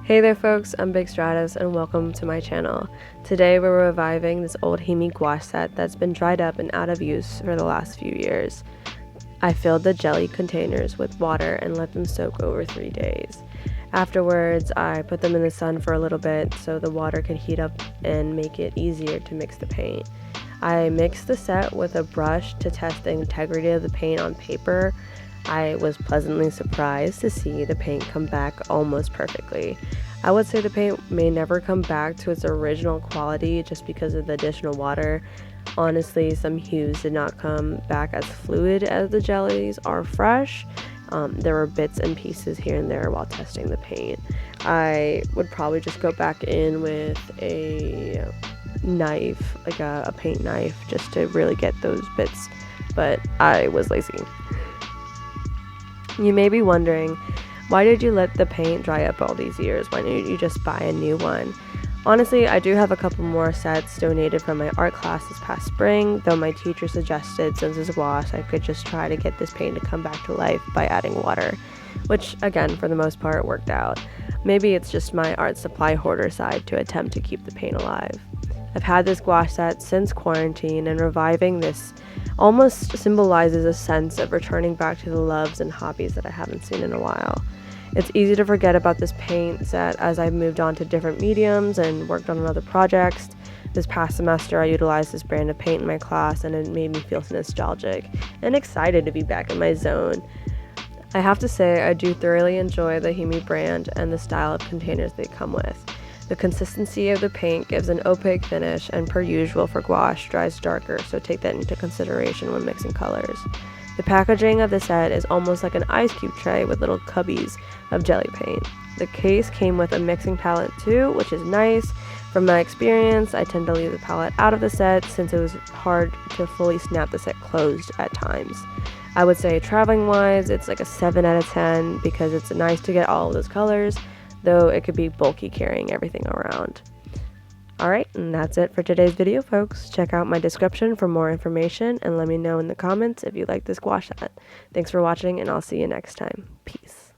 Hey there folks, I'm Big Stratus and welcome to my channel. Today we're reviving this old himi gouache set that's been dried up and out of use for the last few years. I filled the jelly containers with water and let them soak over 3 days. Afterwards, I put them in the sun for a little bit so the water could heat up and make it easier to mix the paint. I mixed the set with a brush to test the integrity of the paint on paper. I was pleasantly surprised to see the paint come back almost perfectly. I would say the paint may never come back to its original quality just because of the additional water. Honestly, some hues did not come back as fluid as the jellies are fresh. There were bits and pieces here and there while testing the paint. I would probably just go back in with a knife, like a paint knife, just to really get those bits, but I was lazy. You may be wondering, why did you let the paint dry up all these years? Why didn't you just buy a new one? Honestly, I do have a couple more sets donated from my art class this past spring, though my teacher suggested since it's gouache, I could just try to get this paint to come back to life by adding water, which again, for the most part, worked out. Maybe it's just my art supply hoarder side to attempt to keep the paint alive. I've had this gouache set since quarantine, and reviving this almost symbolizes a sense of returning back to the loves and hobbies that I haven't seen in a while. It's easy to forget about this paint set as I've moved on to different mediums and worked on other projects. This past semester I utilized this brand of paint in my class and it made me feel nostalgic and excited to be back in my zone. I have to say I do thoroughly enjoy the himi brand and the style of containers they come with. The consistency of the paint gives an opaque finish, and per usual for gouache, dries darker, so take that into consideration when mixing colors. The packaging of the set is almost like an ice cube tray with little cubbies of jelly paint. The case came with a mixing palette too, which is nice. From my experience, I tend to leave the palette out of the set since it was hard to fully snap the set closed at times. I would say traveling wise, it's like a 7 out of 10 because it's nice to get all of those colors, though it could be bulky carrying everything around. Alright, and that's it for today's video, folks. Check out my description for more information and let me know in the comments if you like this gouache set. Thanks for watching, and I'll see you next time. Peace.